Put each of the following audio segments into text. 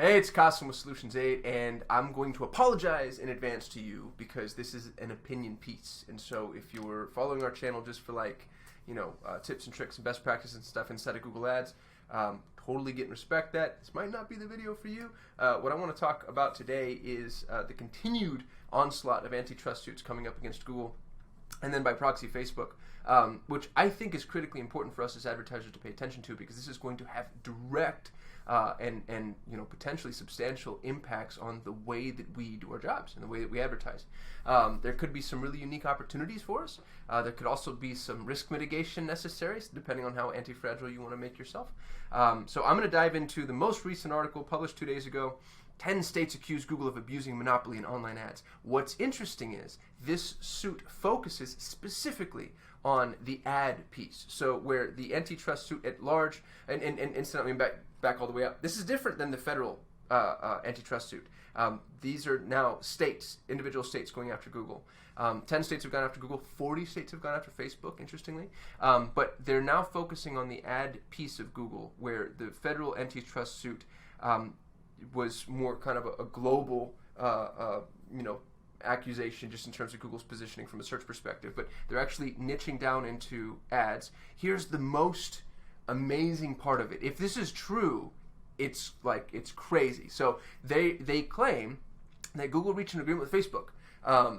Hey, it's Kasim with Solutions 8, and I'm going to apologize in advance to you because this is an opinion piece. And so if you're following our channel just for tips and tricks and best practices and stuff inside of Google Ads, totally get and respect that. This might not be the video for you. What I want to talk about today is the continued onslaught of antitrust suits coming up against Google and then by proxy Facebook, which I think is critically important for us as advertisers to pay attention to, because this is going to have direct and potentially substantial impacts on the way that we do our jobs and the way that we advertise. There could be some really unique opportunities for us. There could also be some risk mitigation necessary, depending on how anti-fragile you want to make yourself. So I'm going to dive into the most recent article published 2 days ago. 10 states accuse Google of abusing monopoly in online ads. What's interesting is this suit focuses specifically on the ad piece. So where the antitrust suit at large, and incidentally, back all the way up, this is different than the federal antitrust suit. These are now states, individual states going after Google. 10 states have gone after Google, 40 states have gone after Facebook, interestingly. But they're now focusing on the ad piece of Google, where the federal antitrust suit was more kind of a global, accusation just in terms of Google's positioning from a search perspective. But they're actually niching down into ads. Here's the most amazing part of it. If this is true, it's crazy. So they claim that Google reached an agreement with Facebook.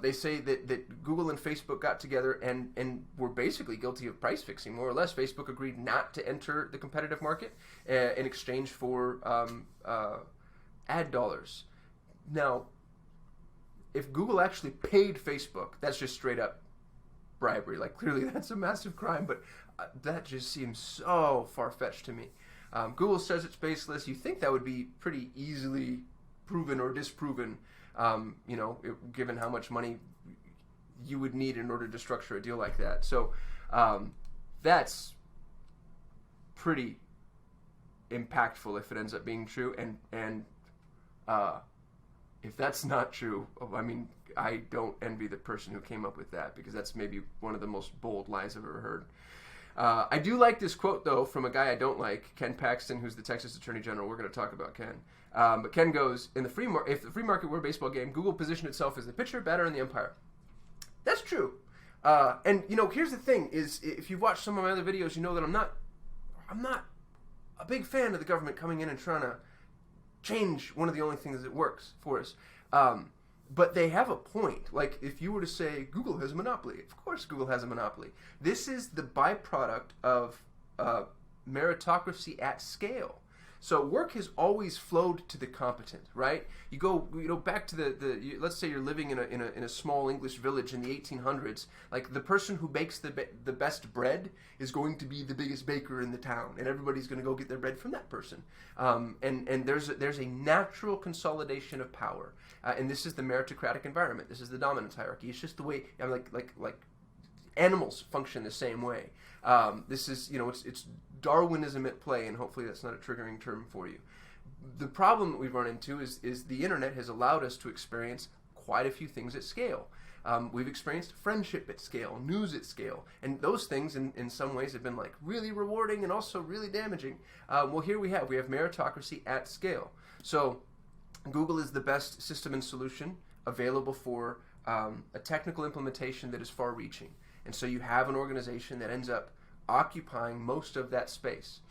They say that Google and Facebook got together and were basically guilty of price fixing, more or less. Facebook agreed not to enter the competitive market in exchange for ad dollars. Now, if Google actually paid Facebook, that's just straight up bribery. Clearly that's a massive crime, but that just seems so far-fetched to me. Google says it's baseless. You think that would be pretty easily proven or disproven, given how much money you would need in order to structure a deal like that. So that's pretty impactful if it ends up being true. And if that's not true, I don't envy the person who came up with that, because that's maybe one of the most bold lies I've ever heard. I do like this quote, though, from a guy I don't like, Ken Paxton, who's the Texas Attorney General. We're going to talk about Ken. But Ken goes, if the free market were a baseball game, Google positioned itself as the pitcher, batter, and the umpire. That's true. And here's the thing, is if you've watched some of my other videos, you know that I'm not a big fan of the government coming in and trying to change one of the only things that works for us. But they have a point. If you were to say Google has a monopoly, of course Google has a monopoly. This is the byproduct of meritocracy at scale. So work has always flowed to the competent, right? You go back to let's say you're living in a small English village in the 1800s. The person who bakes the best bread is going to be the biggest baker in the town, and everybody's going to go get their bread from that person. And there's a natural consolidation of power, and this is the meritocratic environment. This is the dominance hierarchy. It's just the way animals function the same way. This is it's Darwinism at play, and hopefully that's not a triggering term for you. The problem that we've run into is the internet has allowed us to experience quite a few things at scale. We've experienced friendship at scale, news at scale, and those things in some ways have been really rewarding and also really damaging. Well, here we have meritocracy at scale. So Google is the best system and solution available for a technical implementation that is far-reaching. And so you have an organization that ends up occupying most of that space.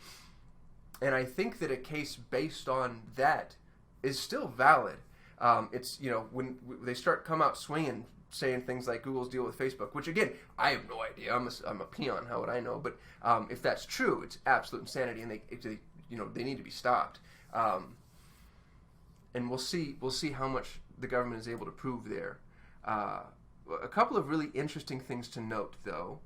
And I think that a case based on that is still valid. It's, when they come out swinging, saying things like Google's deal with Facebook, which again, I have no idea. I'm a peon. How would I know? But if that's true, it's absolute insanity, and they need to be stopped. And we'll see how much the government is able to prove there. A couple of really interesting things to note, though.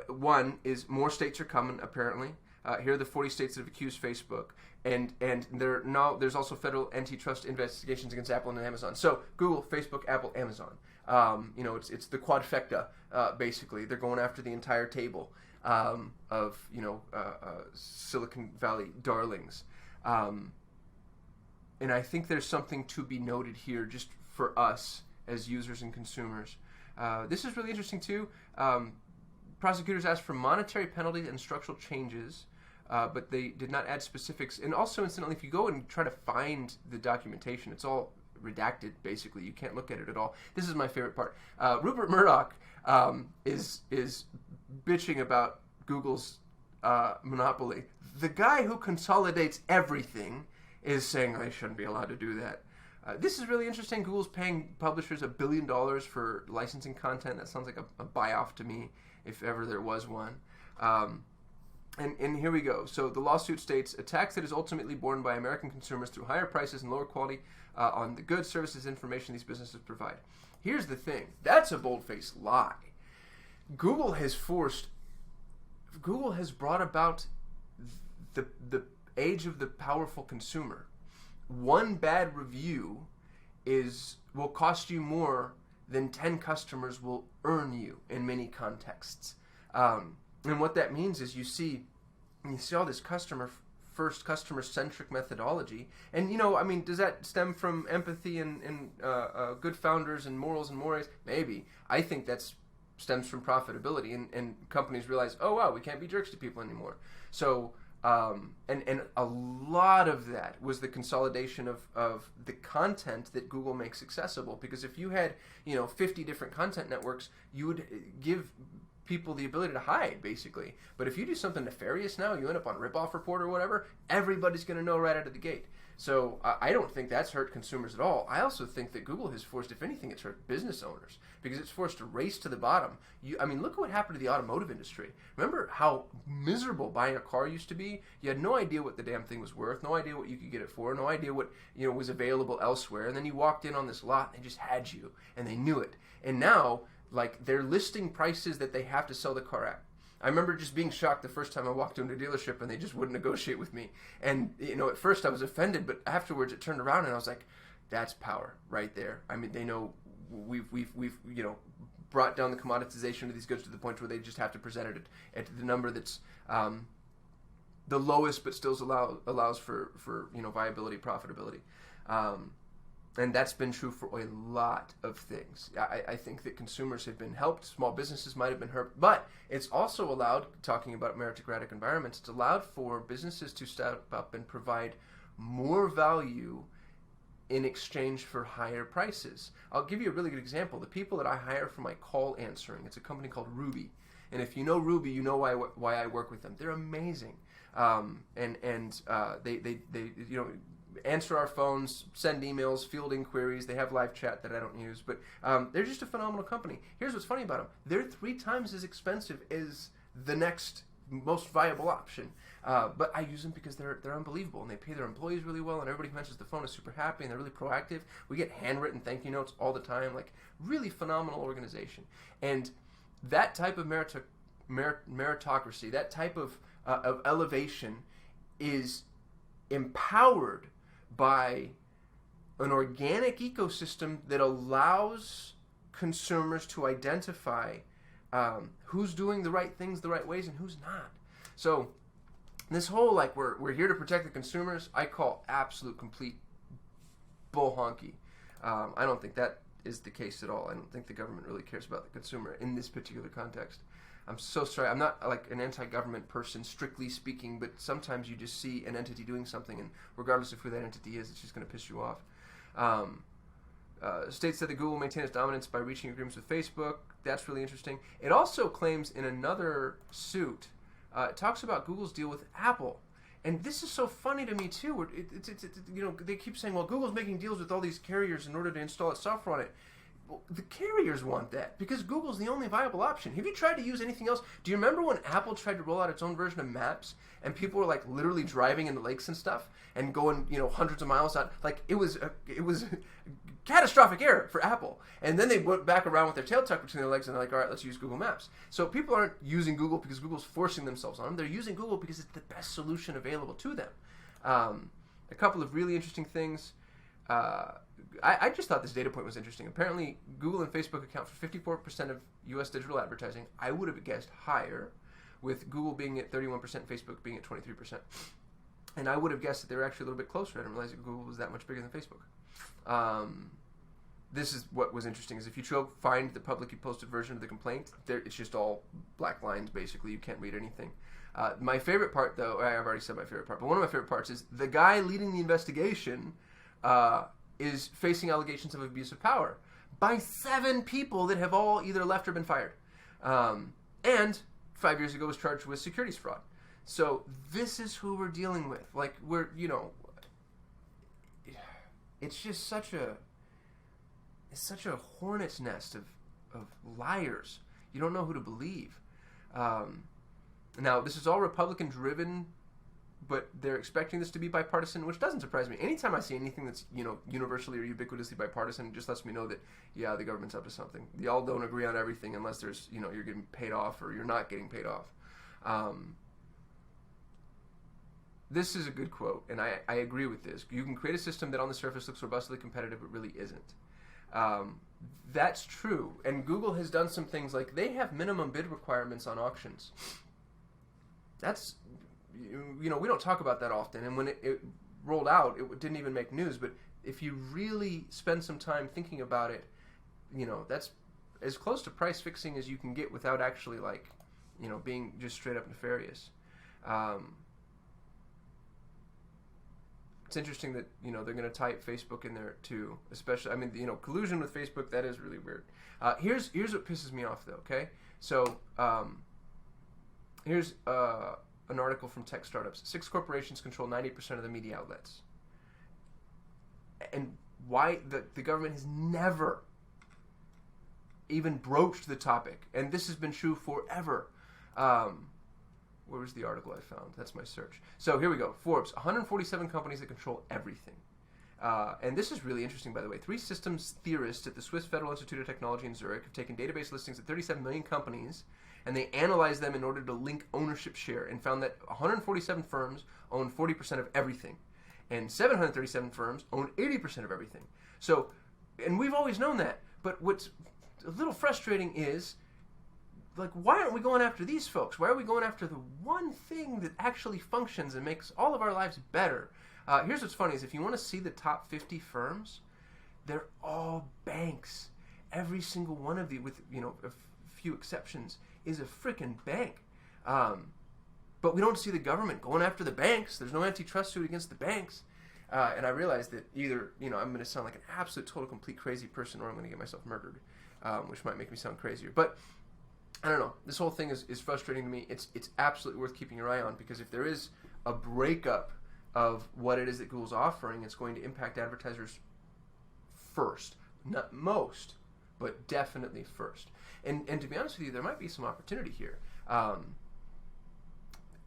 One is more states are coming, apparently. Here are the 40 states that have accused Facebook, and there's also federal antitrust investigations against Apple and Amazon. So Google, Facebook, Apple, Amazon. It's the quadfecta, basically. They're going after the entire table of Silicon Valley darlings. And I think there's something to be noted here, just for us as users and consumers. This is really interesting too. Prosecutors asked for monetary penalties and structural changes but they did not add specifics. And also, incidentally, if you go and try to find the documentation, it's all redacted, basically. You can't look at it at all. This is my favorite part. Rupert Murdoch is bitching about Google's monopoly. The guy who consolidates everything is saying they shouldn't be allowed to do that. This is really interesting. Google's paying publishers $1 billion for licensing content. That sounds like a buy-off to me, if ever there was one. And here we go. So the lawsuit states, a tax that is ultimately borne by American consumers through higher prices and lower quality on the goods, services, information these businesses provide. Here's the thing. That's a bold-faced lie. Google has brought about the age of the powerful consumer. One bad review will cost you more than 10 customers will earn you in many contexts. And what that means is you see all this customer-first, customer-centric methodology. And, does that stem from empathy and good founders and morals and mores? Maybe. I think that stems from profitability. And companies realize, oh, wow, we can't be jerks to people anymore. So, and a lot of that was the consolidation of the content that Google makes accessible. Because if you had, 50 different content networks, you would give people the ability to hide, basically. But if you do something nefarious now, you end up on Ripoff Report or whatever, everybody's going to know right out of the gate. So I don't think that's hurt consumers at all. I also think that Google has forced, if anything, it's hurt business owners because it's forced a race to the bottom. Look at what happened to the automotive industry. Remember how miserable buying a car used to be? You had no idea what the damn thing was worth, no idea what you could get it for, no idea what was available elsewhere. And then you walked in on this lot and they just had you, and they knew it. And now, they're listing prices that they have to sell the car at. I remember just being shocked the first time I walked into a dealership and they just wouldn't negotiate with me. And, at first I was offended, but afterwards it turned around and I was like, that's power right there. They know we've brought down the commoditization of these goods to the point where they just have to present it at the number that's the lowest but still allows for viability, profitability. And that's been true for a lot of things. I think that consumers have been helped. Small businesses might have been hurt. But it's also allowed, talking about meritocratic environments, it's allowed for businesses to step up and provide more value in exchange for higher prices. I'll give you a really good example. The people that I hire for my call answering, it's a company called Ruby. And if you know Ruby, you know why I work with them. They're amazing. They answer our phones, send emails, field inquiries. They have live chat that I don't use, but they're just a phenomenal company. Here's what's funny about them. They're 3 times as expensive as the next most viable option. But I use them because they're unbelievable, and they pay their employees really well, and everybody who answers the phone is super happy, and they're really proactive. We get handwritten thank you notes all the time, really phenomenal organization. And that type of meritocracy, that type of elevation is empowered by an organic ecosystem that allows consumers to identify who's doing the right things the right ways and who's not. So this whole we're here to protect the consumers, I call absolute complete bull honky. I don't think that is the case at all. I don't think the government really cares about the consumer in this particular context. I'm so sorry. I'm not an anti-government person, strictly speaking, but sometimes you just see an entity doing something, and regardless of who that entity is, it's just going to piss you off. States that the Google maintains its dominance by reaching agreements with Facebook. That's really interesting. It also claims in another suit, it talks about Google's deal with Apple. And this is so funny to me, too. They keep saying, well, Google's making deals with all these carriers in order to install its software on it. The carriers want that because Google's the only viable option. Have you tried to use anything else? Do you remember when Apple tried to roll out its own version of Maps and people were literally driving in the lakes and stuff and going hundreds of miles out? It was a catastrophic error for Apple. And then they went back around with their tail tucked between their legs and they're like, all right, let's use Google Maps. So people aren't using Google because Google's forcing themselves on them. They're using Google because it's the best solution available to them. A couple of really interesting things. I just thought this data point was interesting. Apparently, Google and Facebook account for 54% of U.S. digital advertising. I would have guessed higher, with Google being at 31%, Facebook being at 23%. And I would have guessed that they were actually a little bit closer. I didn't realize that Google was that much bigger than Facebook. This is what was interesting, is if you find the publicly posted version of the complaint, it's just all black lines, basically. You can't read anything. My favorite part, though, I've already said my favorite part, but one of my favorite parts is the guy leading the investigation is facing allegations of abuse of power by 7 people that have all either left or been fired. And 5 years ago was charged with securities fraud. So this is who we're dealing with. Like, it's just such a hornet's nest of liars. You don't know who to believe. Now, this is all Republican driven, but they're expecting this to be bipartisan, which doesn't surprise me. Anytime I see anything that's, universally or ubiquitously bipartisan, it just lets me know that, yeah, the government's up to something. Y'all don't agree on everything unless there's, you're getting paid off or you're not getting paid off. This is a good quote, and I agree with this. You can create a system that on the surface looks robustly competitive, but really isn't. That's true, and Google has done some things like they have minimum bid requirements on auctions. That's, we don't talk about that often, and when it rolled out, it didn't even make news, but if you really spend some time thinking about it, that's as close to price fixing as you can get without actually, being just straight up nefarious. It's interesting that, they're going to tie Facebook in there too, especially, collusion with Facebook, that is really weird. Here's what pisses me off though, okay? So, here's an article from Tech Startups. 6 corporations control 90% of the media outlets. And why the government has never even broached the topic. And this has been true forever. Where was the article I found? That's my search. So here we go. Forbes, 147 companies that control everything. And this is really interesting, by the way. 3 systems theorists at the Swiss Federal Institute of Technology in Zurich have taken database listings of 37 million companies, and they analyzed them in order to link ownership share and found that 147 firms own 40% of everything, and 737 firms own 80% of everything. So, and we've always known that. But what's a little frustrating is, why aren't we going after these folks? Why are we going after the one thing that actually functions and makes all of our lives better? Here's what's funny is if you want to see the top 50 firms, they're all banks. Every single one of them, with a few exceptions, is a freaking bank. But we don't see the government going after the banks. There's no antitrust suit against the banks. And I realize that either, I'm going to sound like an absolute, total, complete crazy person, or I'm going to get myself murdered, which might make me sound crazier. But I don't know. This whole thing is frustrating to me. It's absolutely worth keeping your eye on, because if there is a breakup of what it is that Google's offering, it's going to impact advertisers first. Not most, but definitely first. And to be honest with you, there might be some opportunity here. A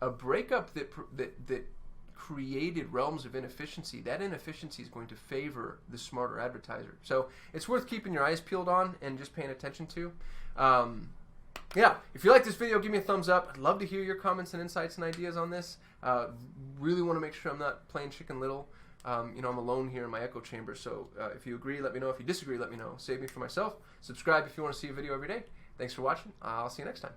breakup that created realms of inefficiency, that inefficiency is going to favor the smarter advertiser. So it's worth keeping your eyes peeled on and just paying attention to. Yeah, if you like this video, give me a thumbs up. I'd love to hear your comments and insights and ideas on this. Really want to make sure I'm not playing Chicken Little. I'm alone here in my echo chamber, so if you agree, let me know. If you disagree, let me know. Save me for myself. Subscribe if you want to see a video every day. Thanks for watching. I'll see you next time.